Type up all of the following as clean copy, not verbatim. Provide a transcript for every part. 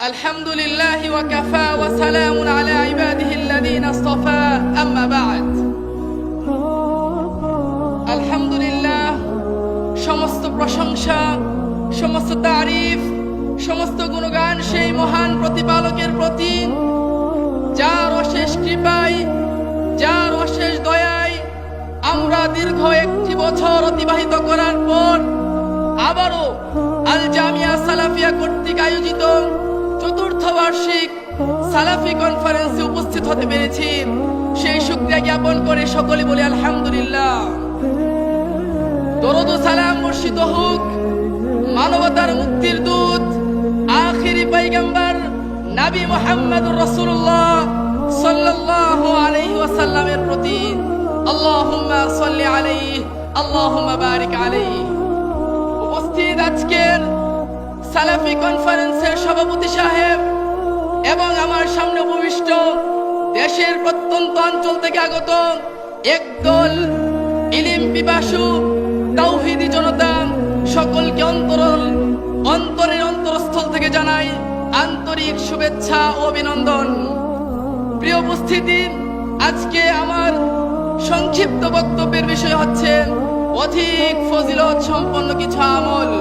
الحمد لله وكفى وسلام على عباده الذين اصطفى أما بعد الحمد لله সমস্ত প্রশংসা সমস্ত তারিফ সমস্ত গুণগান সেই মহান প্রতিপালকের প্রতি যার অশেষ কৃপায় যার অশেষ দয়ায় আমরা দীর্ঘ একটি বছর অতিবাহিত করার পর আবারও আল জামিয়া সালাফিয়া কর্তৃক আয়োজিত চতুর্থ বার্ষিক সালাফি কনফারেন্সে উপস্থিত হতে পেরেছি। সেই শুকরিয়া জ্ঞাপন করে সকলে বলি আলহামদুলিল্লাহ। দরুদ ও সালাম বর্ষিত হোক মানবতার মুক্তির দূত আখিরি পয়গম্বর নবী মুহাম্মদুর রাসূলুল্লাহ সাল্লাল্লাহু আলাইহি ওয়াসাল্লামের প্রতি। আল্লাহুম্মা সাল্লি আলাইহি আল্লাহুম্মা বারিক আলাইহি। উপস্থিত আজকের সালাফি কনফারেন্সের সভাপতি সাহেব এবং আমার সামনে উপবিষ্ট দেশের প্রত্যন্ত অঞ্চল থেকে আগত একদল ইলম পিপাসু তাওহীদি জনতা, সকলকে অন্তরের অন্তরস্থল থেকে জানাই আন্তরিক শুভেচ্ছা ও অভিনন্দন। প্রিয় উপস্থিতি, আজকে আমার সংক্ষিপ্ত বক্তব্যের বিষয় হচ্ছে অধিক ফজিলত সম্পন্ন কিছু আমল।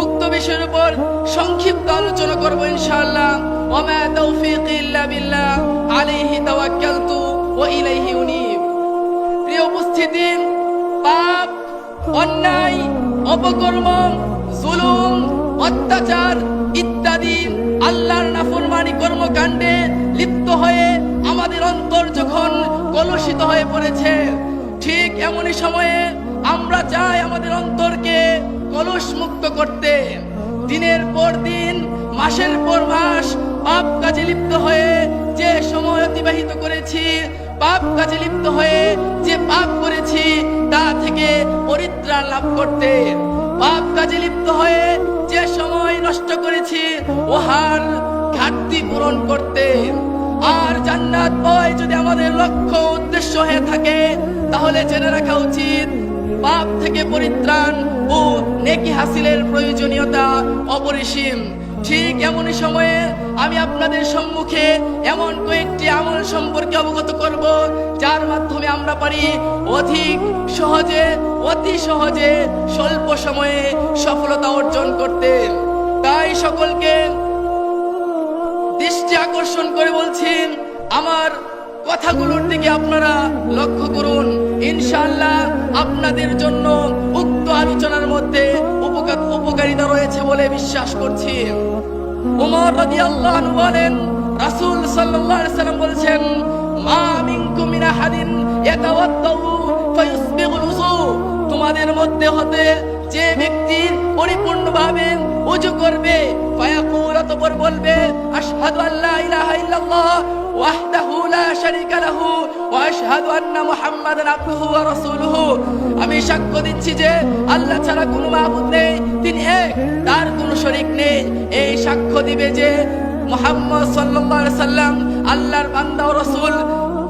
উক্ত বিষয়ের উপর সংক্ষিপ্ত আলোচনা করব ইনশাআল্লাহ। ওয়া তাওফীকি ইল্লা বিল্লাহ আলাইহি তাওয়াক্কালতু ওয়া ইলাইহি উনীব। প্রিয় উপস্থিতি, পাপ, অন্যায়, অপকর্ম, জুলুম, অত্যাচার ইত্যাদি আল্লাহর নাফরমানি কর্মকাণ্ডে লিপ্ত হয়ে আমাদের অন্তর যখন কলুষিত হয়ে পড়েছে, ঠিক এমনই সময়ে আমরা চাই আমাদের অন্তরকে কলুষ মুক্ত করতে। দিনের পর দিন, মাসের পর মাস পাপ কাজে লিপ্ত হয়ে যে সময় অতিবাহিত করেছি, পাপ কাজে লিপ্ত হয়ে যে পাপ করেছি তা থেকে পরিত্রাণ লাভ করতে, পাপ কাজে লিপ্ত হয়ে যে সময় নষ্ট করেছি ওহার ঘাটতি পূরণ করতে। আর জান্নাত পাওয়াই যদি আমাদের লক্ষ্য উদ্দেশ্য হয়ে থাকে, তাহলে জেনে রাখা উচিত পাপ থেকে পরিত্রাণ ও নেকি হাসিলের প্রয়োজনীয়তা অপরিসীম। ঠিক এমনই সময়ে আমি আপনাদের সম্মুখে এমন কয়েকটি আমল সম্পর্কে অবগত করব, যার মাধ্যমে আমরা পারি অধিক সহজে, অতি সহজে, স্বল্প সময়ে সফলতা অর্জন করতে। তাই সকলকে দৃষ্টি আকর্ষণ করে বলছি, আমার কথাগুলোর দিকে আপনারা লক্ষ্য করুন। ইনশাআল্লাহ আপনাদের জন্য উক্ত আলোচনার মধ্যে উপকারিতা রয়েছে বলে বিশ্বাস করছি। ওমর রাদিয়াল্লাহু আনহু বলেন, রাসূল সাল্লাল্লাহু আলাইহি ওয়াসাল্লাম বলেছেন, মা মিনকুম মিন আহাদিন ইয়াতাওয়াদ্দাউ ফায়ুসবিগুল উযু। তোমাদের মধ্যে হতে যে ব্যক্তি পরিপূর্ণভাবে ওযু করবে, ফায়াকুল, অতঃপর বলবে, আশহাদু আল্লা ইলাহা ইল্লাল্লাহ ওয়াহদাহু লা শারীকা লাহু ওয়া আশহাদু আন্না মুহাম্মাদান আবদুহু ওয়া রাসূলুহু। আমি সাক্ষ্য দিচ্ছি যে আল্লাহ ছাড়া কোনো মাবুদ নেই, তিনি এক, তার কোনো শরীক নেই। এই সাক্ষ্য দিবে যে মুহাম্মদ সাল্লাল্লাহু আলাইহি সাল্লাম আল্লাহর বান্দা ও রাসূল।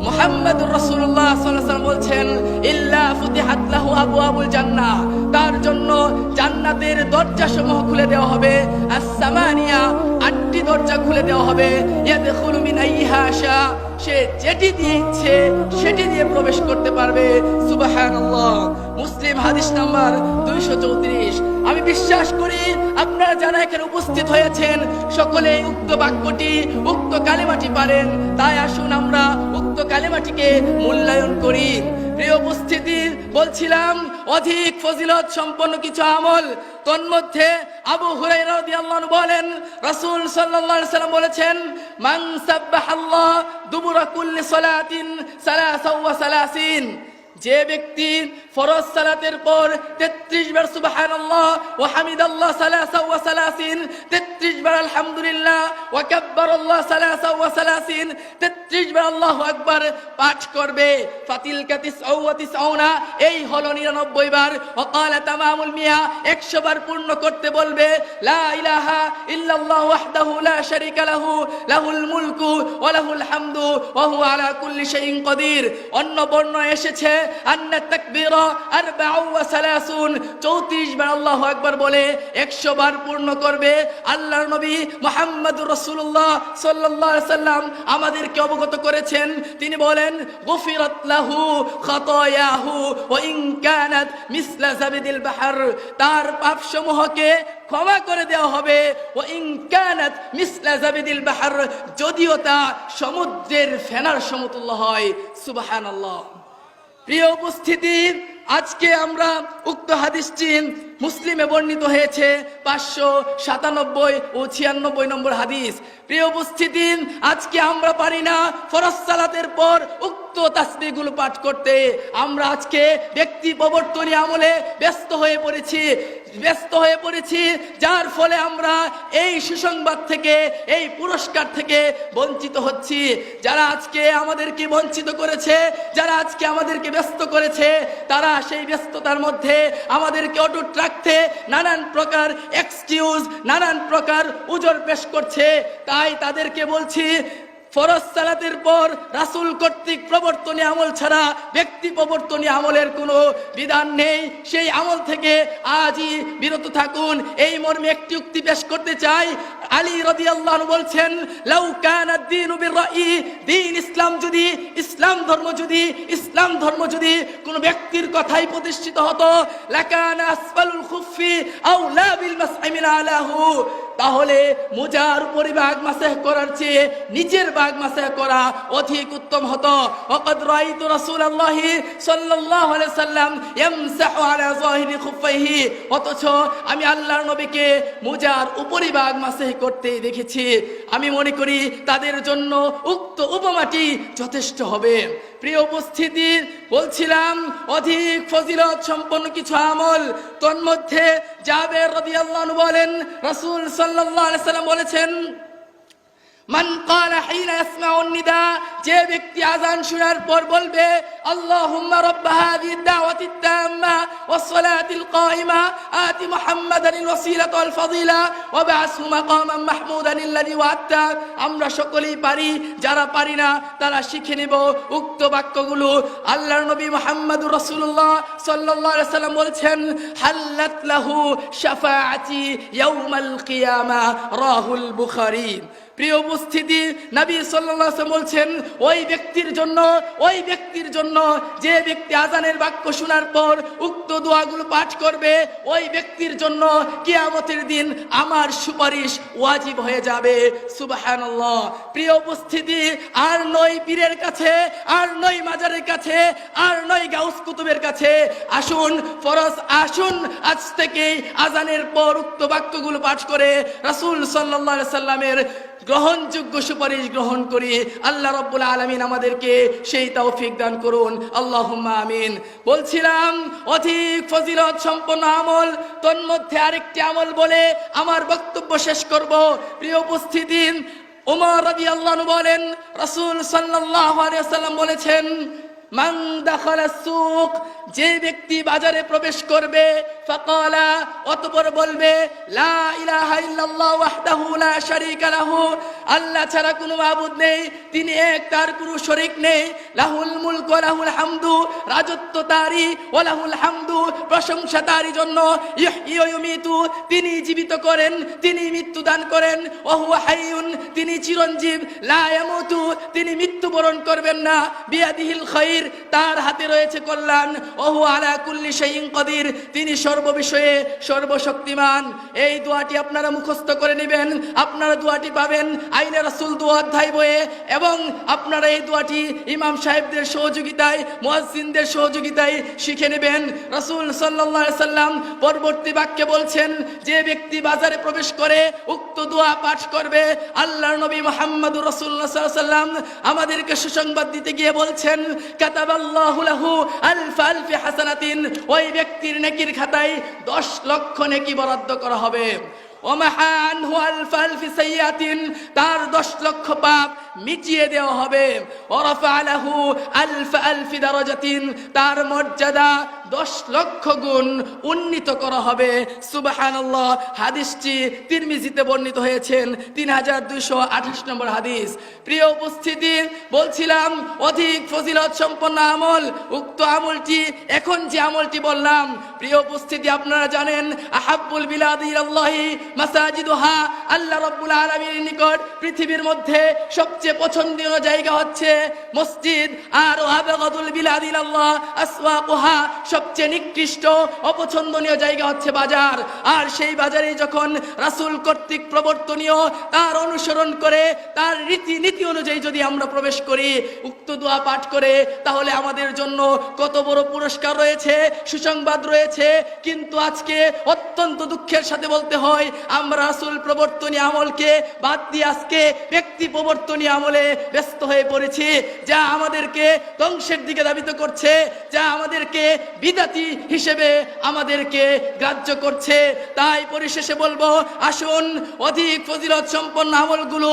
মুহাম্মদুর রাসূলুল্লাহ সাল্লাল্লাহু আলাইহি ওয়াসাল্লাম বলছেন, ইল্লা ফুতিহাত লাহু আবওয়াবুল জান্নাহ, তার জন্য জান্নাতের দরজাসমূহ খুলে দেওয়া হবে। আস-সামানিয়া, 8টি দরজা খুলে দেওয়া হবে। ইয়াদখুলু মিন আইয়িহা শা, সে যেটি দিয়ে ইচ্ছে সেটি দিয়ে প্রবেশ করতে পারবে। সুবহানাল্লাহ। মুসলিম হাদিস নাম্বার 234। আমি বিশ্বাস করি আপনারা যারা এখানে উপস্থিত হয়েছেন সকলে উক্ত বাক্যটি, উক্ত কালেমাটি পারেন। তাই আসুন আমরা উক্ত কালেমাটিকে মূল্যায়ন করি। প্রিয় উপস্থিতি, বলছিলাম অধিক ফজিলত সম্পন্ন কিছু আমল। তন্মধ্যে আবু হুরায়রা রাদিয়াল্লাহু আনহু বলেন, রাসূল সাল্লাল্লাহু আলাইহি ওয়াসাল্লাম বলেছেন, মান সাব্বাহাল্লাহ দুবুরা কুল্লি সালাতিন সালাসা ওয়া সালাসিন। যে ব্যক্তি ফরজ সালাতের পর 33 বার সুবহানাল্লাহ ওয়া হামিদাল্লাহ সালাসা ওয়া সালাসিন, 33 বার আলহামদুলিল্লাহ ওয়া কাব্বারাল্লাহ সালাসা ওয়া সালাসিন, 33 বার আল্লাহু আকবার পাঠ করবে, ফাতিলকা তিসআউ ওয়া তিসআউনা, এই হলো 99 বার। ওয়া ক্বালা তামামুল মিয়া, 100 বার পূর্ণ করতে বলবে, লা ইলাহা ইল্লাল্লাহ ওয়াহদাহু লা শারীকা লাহু লাহুল মুলকু ওয়া লাহুল হামদু ওয়া হুয়া আলা কুল্লি শাইইন কাদির। অন্য বর্ণ এসেছে আন্না তাকবীরা 34, 34 বার আল্লাহু আকবার বলে 100 বার পূর্ণ করবে। আল্লাহর নবী মুহাম্মদুর রাসূলুল্লাহ সাল্লাল্লাহু আলাইহি সাল্লাম আমাদেরকে অবগত করেছেন, তিনি বলেন গুফিরাত লাহু খাতায়াহু ওয়া ইন কানাত মিসলা যাবিদিল বাহর, তার পাপসমূহকে ক্ষমা করে দেওয়া হবে। ওয়া ইন কানাত মিসলা যাবিদিল বাহর, যদিও তা সমুদ্রের ফেনার সমতুল্য হয়। সুবহানাল্লাহ। প্রিয় উপস্থিতি, আজকে আমরা উক্ত হাদিসটি মুসলিমে বর্ণিত হয়েছে 597 ও 96 নম্বর হাদিস। প্রিয় উপস্থিতি, আজকে আমরা পারি না ফরজ সালাতের পর উক্ত তাসবিহগুলো পাঠ করতে। আমরা আজকে ব্যক্তি প্রবর্তনী আমলে ব্যস্ত হয়ে পড়েছি, যার ফলে আমরা এই সুসংবাদ থেকে, এই পুরস্কার থেকে বঞ্চিত হচ্ছি। যারা আজকে আমাদেরকে বঞ্চিত করেছে, যারা আজকে আমাদেরকে ব্যস্ত করেছে, তারা সেই ব্যস্ততার মধ্যে আমাদেরকে অটুট রাখতে নানান প্রকার এক্সকিউজ, নানান প্রকার উজর পেশ করছে। তাই তাদেরকে বলছি, ফরজ সালাতের পর রাসূল কর্তৃক প্রবর্তনী আমল ছাড়া ব্যক্তি প্রবর্তনী আমলের কোনো বিধান নেই। সেই আমল থেকে আজই বিরত থাকুন। এই মর্মে একটি উক্তি পেশ করতে চাই। আলী রাদিয়াল্লাহু আনহু বলছেন, লাউ কানা দ্বীনু বির-রাই, দ্বীন ইসলাম ধর্ম যদি কোনো ব্যক্তির কথাই প্রতিষ্ঠিত হতো, লাকানা আসফালুল খুফফি আওলা বিল মাসহি মিন আলাহু, তাহলে মুজার উপরে বাগ মাসহ করার চেয়ে নিচের বাগ মাসহ করা অধিক উত্তম হতো। ওয়াকাদ রাআইতু রাসূলুল্লাহি সাল্লাল্লাহু আলাইহি সাল্লাম ইয়ামসাহু আলা যাহিরি খুফাইহি, অথচ আমি আল্লাহর নবীকে মুজার উপরে বাগ মাসহ করতে দেখেছি। আমি মনে করি তাদের জন্য উক্ত উপমাটি যথেষ্ট হবে। প্রিয় উপস্থিতি, বলছিলাম অধিক ফজিলত সম্পন্ন কিছু আমল, তন্মধ্যে জাবের রাদিয়াল্লাহু আনহু বলেন, রাসূল সাল্লাল্লাহু আলাইহি সাল্লাম বলেছেন, মান ক্বালা হিনা ইয়াসমাউন নিদা, যে ব্যক্তি আযান শোনার পর বলবে আল্লাহুম্মা রাব্বা হাযিহি দাওয়াতিত তাম্মা ওয়াস সালাতিল কায়িমা আতি মুহাম্মাদানিল ওয়াসিলাতা ওয়াল ফাযিলা ওয়া বা'আসহু মাকামান মাহমুদানিল্লাযী ওয়া'আদতা। আমরা সকলেই পারি, যারা পারি না তারা শিখে নেব উক্ত বাক্যগুলো। আল্লাহর নবী মুহাম্মদুর রাসূলুল্লাহ সাল্লাল্লাহু আলাইহি সাল্লাম বলেছেন, হাল্লাত লাহু শাফাআতি ইয়াউমাল কিয়ামা, রাহুল বুখারী। প্রিয় উপস্থিতি, নবী সাল্লাল্লাহু আলাইহি ওয়াসাল্লাম বলছেন, ওই ব্যক্তির জন্য যে ব্যক্তি আযানের বাক্য শোনার পর উক্ত দোয়াগুলো পাঠ করবে, ওই ব্যক্তির জন্য কিয়ামতের দিন আমার সুপারিশ ওয়াজিব হয়ে যাবে। সুবহানাল্লাহ। প্রিয় উপস্থিতি, আর নয় পীরের কাছে, আর নয় মাজারের কাছে, আর নয় গাউস কুতুবের কাছে, আসুন আজ থেকে আযানের পর উক্ত বাক্যগুলো পাঠ করে রাসূল সাল্লাল্লাহু আলাইহি সাল্লামের গ্রহণযোগ্য সুপারিশ গ্রহণ করি। আল্লাহ রাব্বুল আলামিন আমাদেরকে সেই তৌফিক দান করুন, আল্লাহুম্মা আমিন। বলছিলাম অধিক ফজিলত সম্পন্ন আমল, তন্মধ্যে আরেকটি আমল বলে আমার বক্তব্য শেষ করব। প্রিয় উপস্থিতি, ওমর রাদিয়াল্লাহু আনহু বলেন, রাসূল সাল্লাল্লাহু আলাইহি ওয়াসাল্লাম বলেছেন, মান দাখালা সুক, যে ব্যক্তি বাজারে প্রবেশ করবে, ফাকালা, অতঃপর বলবে লা ইলাহা ইল্লাল্লাহ ওয়াহদাহু লা শারীকা লাহু, আল্লাহ ছাড়া কোনো মাবুদ নেই, তিনি এক, তার কোনো শরীক নেই, লাহুল মুলক ওয়া লাহুল হামদু, রাজত্ব তারই, ওয়া লাহুল হামদু, প্রশংসা তারই জন্য, ইহয়ি ওয়া ইউমিতু, তিনি জীবিত করেন, তিনি মৃত্যু দান করেন, ওয়া হুয়া হাইয়ুন, তিনি চিরঞ্জীব, লা ইয়ামুতু, তিনি মৃত্যুবরণ করবেন না, বিয়াদিহিল খায়র, তার হাতে রয়েছে কল্যাণ, ওয়া হুয়া আলা কুল্লি শাইইন কাদির, তিনি সর্ববিষয়ে সর্বশক্তিমান। এই দোয়াটি আপনারা মুখস্থ করে নেবেন। আপনারা দোয়াটি পাবেন আইনে রাসূল দোয়া অধ্যায় বইয়ে, এবং আপনারা এই দোয়াটি ইমাম সাহেবদের সহযোগিতায়, মুয়াজ্জিনদের সহযোগিতায় শিখে নেবেন। রাসূল সাল্লাল্লাহু আলাইহি সাল্লাম পরবর্তী বাক্যে বলছেন, যে ব্যক্তি বাজারে প্রবেশ করে উক্ত দোয়া পাঠ করবে, আল্লাহর নবী মুহাম্মদুর রাসূলুল্লাহ সাল্লাল্লাহু আলাইহি সাল্লাম আমাদেরকে সুসংবাদ দিতে গিয়ে বলছেন, কাতাবাল্লাহু লাহু আলফা আলফি হাসানাতিন, ওই ব্যক্তির নেকির খাতায় 10 লক্ষ নেকি বরাদ্দ করা হবে। ওমাহা আনহু আলফা আলফি সাইয়্যাতিন, তার 10 লক্ষ পাপ মিটিয়ে দেওয়া হবে। ওরাফা লাহু আলফা আলফি দারাজাতিন, তার মর্যাদা 10 লক্ষ গুণ উন্নীত করা হবে। সুবহানাল্লাহ। হাদিসটি তিরমিজিতে বর্ণিত হয়েছেন, 3228 নম্বর হাদিস। প্রিয় উপস্থিতি, বলছিলাম অধিক ফজিলত সম্পন্ন আমল, উক্ত আমলটি এখন যে আমলটি বললাম, প্রিয় উপস্থিতি আপনারা জানেন আহাব্বুল বিলাদি ইলাল্লাহি মাসাজিদুহা, আল্লাহ রাব্বুল আলামিনের নিকট পৃথিবীর মধ্যে সবচেয়ে পছন্দনীয় জায়গা হচ্ছে মসজিদ, আর আবগাদুল বিলাদি ইলাল্লাহ আসওয়াকুহা, সবচেয়ে নিকৃষ্ট অপছন্দনীয় জায়গা হচ্ছে বাজার। আর সেই বাজারে যখন রাসূল কর্তৃক প্রবর্তনীয় তার অনুসরণ করে তার রীতিনীতি অনুযায়ী যদি আমরা প্রবেশ করি, উক্ত দোয়া পাঠ করে, তাহলে আমাদের জন্য কত বড় পুরস্কার রয়েছে, সুসংবাদ রয়েছে। কিন্তু আজকে অত্যন্ত দুঃখের সাথে বলতে হয়, আমরা রাসূল প্রবর্তনী আমলকে বাদ দিয়ে আজকে ব্যক্তি প্রবর্তনী আমলে ব্যস্ত হয়ে পড়েছি, যা আমাদেরকে ধ্বংসের দিকে ধাবিত করছে, যা আমাদেরকে বিদাতি হিসেবে আমাদেরকে গ্রাহ্য করছে। তাই পরিশেষে বলবো, আসুন অধিক ফজিলত সম্পন্ন আমলগুলো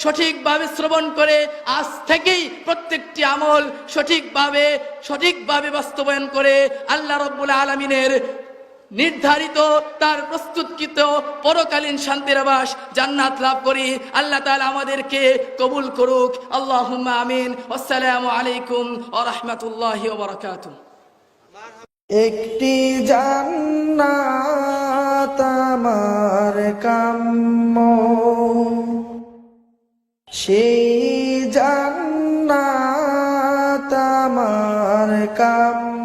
সঠিকভাবে শ্রবণ করে আজ থেকেই প্রত্যেকটি আমল সঠিকভাবে বাস্তবায়ন করে আল্লাহ রাব্বুল আলামিনের নির্ধারিত তার প্রস্তুতকৃত পরকালীন শান্তির আবাস জান্নাত লাভ করি। আল্লাহ তাআলা আমাদেরকে কবুল করুক। আল্লাহুম্মা আমিন। আসসালামু আলাইকুম ওয়া রাহমাতুল্লাহি ওয়া বারাকাতুহু। একটি জান্নাত আমার কাম্য, সেই জান্নাত আমার কাম্য।